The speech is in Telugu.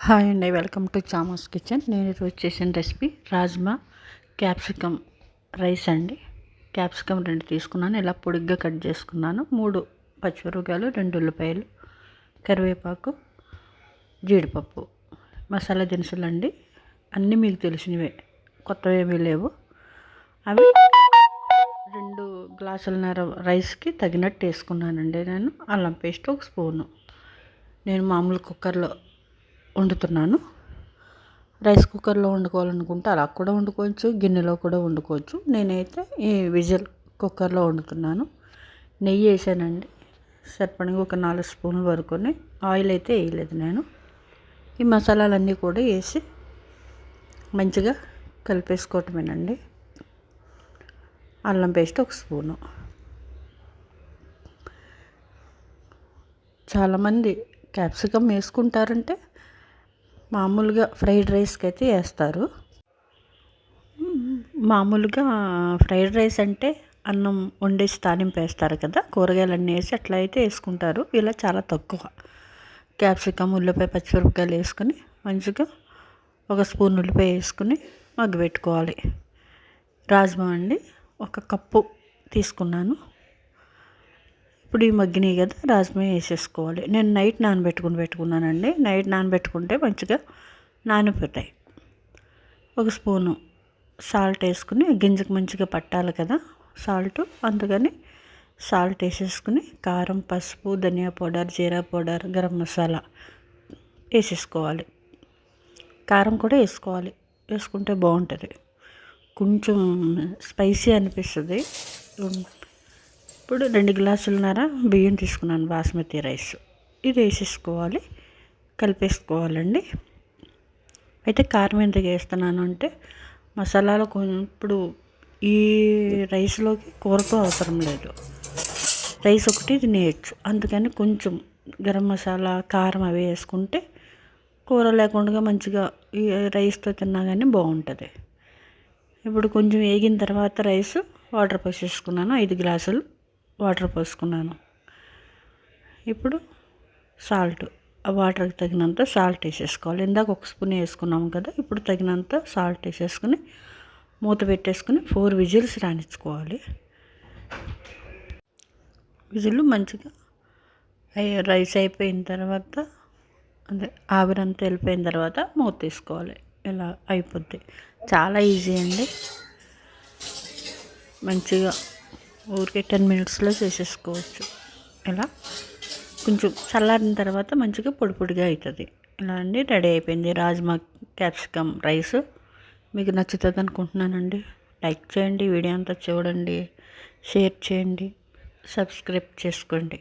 హాయ్ అండి, వెల్కమ్ టు చామోస్ కిచెన్. నేను ఈరోజు చేసిన రెసిపీ రాజ్మా క్యాప్సికమ్ రైస్ అండి. క్యాప్సికమ్ 2 తీసుకున్నాను, ఇలా పొడిగ్గా కట్ చేసుకున్నాను. 3 పచ్చిమిరపకాయలు, 2 ఉల్లిపాయలు, కరివేపాకు, జీడిపప్పు, మసాలా దినుసులు అండి. అన్నీ మీకు తెలిసినవే, కొత్తవి ఏమీ లేవు. అవి 2 గ్లాసులన్నర రైస్కి తగినట్టు వేసుకున్నానండి. నేను అల్లం పేస్ట్ 1 స్పూను. నేను మామూలు కుక్కర్లో వండుతున్నాను. రైస్ కుక్కర్లో వండుకోవాలనుకుంటే అలా కూడా వండుకోవచ్చు, గిన్నెలో కూడా వండుకోవచ్చు. నేనైతే ఈ విజిల్ కుక్కర్లో వండుతున్నాను. నెయ్యి వేసానండి, సరిపడగా ఒక 4 స్పూన్లు వరకుని. ఆయిల్ అయితే వేయలేదు నేను. ఈ మసాలాలన్నీ కూడా వేసి మంచిగా కలిపేసుకోవటమేనండి. అల్లం పేస్ట్ 1 స్పూను. చాలామంది క్యాప్సికమ్ వేసుకుంటారంటే మామూలుగా ఫ్రైడ్ రైస్కి అయితే వేస్తారు. మామూలుగా ఫ్రైడ్ రైస్ అంటే అన్నం వండేసి తాలింపు వేస్తారు కదా, కూరగాయలన్నీ వేసి అట్లా అయితే వేసుకుంటారు. ఇలా చాలా తక్కువ. క్యాప్సికమ్, ఉల్లిపాయ, పచ్చిమిరపకాయలు వేసుకొని మంచిగా 1 స్పూన్ ఉల్లిపాయ వేసుకుని మగ్గబెట్టుకోవాలి. రాజ్మా అండి 1 కప్పు తీసుకున్నాను. ఇప్పుడు ఈ మగ్గినాయి కదా, రాజ్మా వేసేసుకోవాలి. నేను నైట్ పెట్టుకున్నానండి. నైట్ నానబెట్టుకుంటే మంచిగా నానిపోతాయి. 1 స్పూను సాల్ట్ వేసుకుని, గింజకు మంచిగా పట్టాలి కదా సాల్ట్, అందుకని సాల్ట్ వేసేసుకుని కారం, పసుపు, ధనియా పౌడర్, జీరా పౌడర్, గరం మసాలా వేసేసుకోవాలి. కారం కూడా వేసుకోవాలి, వేసుకుంటే బాగుంటుంది. కొంచెం స్పైసీ అనిపిస్తుంది. ఇప్పుడు 2 గ్లాసులన్నర బియ్యం తీసుకున్నాను, బాస్మతి రైస్. ఇది వేసేసుకోవాలి, కలిపేసుకోవాలండి. అయితే కారం ఎందుకు వేస్తున్నాను అంటే మసాలాలు ఇప్పుడు ఈ రైస్లోకి కూరతో అవసరం లేదు, రైస్ ఒకటి తినేయచ్చు. అందుకని కొంచెం గరం మసాలా, కారం అవి వేసుకుంటే కూర లేకుండా మంచిగా ఈ రైస్తో తిన్నా కానీ బాగుంటుంది. ఇప్పుడు కొంచెం వేగిన తర్వాత రైస్ వాటర్ పోసేసుకున్నాను. 5 గ్లాసులు వాటర్ పోసుకున్నాను. ఇప్పుడు సాల్ట్, ఆ వాటర్కి తగినంత సాల్ట్ వేసేసుకోవాలి. ఇందాక 1 స్పూన్ వేసుకున్నాము కదా, ఇప్పుడు తగినంత సాల్ట్ వేసేసుకుని మూత పెట్టేసుకుని 4 విజిల్స్ రానిచ్చుకోవాలి. విజిల్ మంచిగా రైస్ అయిపోయిన తర్వాత, అదే ఆవిరంతా వెళ్ళిపోయిన తర్వాత మూత తీసుకోవాలి. ఇలా అయిపోద్ది. చాలా ఈజీ అండి. మంచిగా ఊరికే 10 మినిట్స్లో చేసేసుకోవచ్చు. ఇలా కొంచెం చల్లారిన తర్వాత మంచిగా పొడి పొడిగా అవుతుంది. ఇలా అండి రెడీ అయిపోయింది రాజ్మా క్యాప్సికమ్ రైస్. మీకు నచ్చుతుంది అనుకుంటున్నానండి. లైక్ చేయండి, వీడియో అంతా చూడండి, షేర్ చేయండి, సబ్స్క్రైబ్ చేసుకోండి.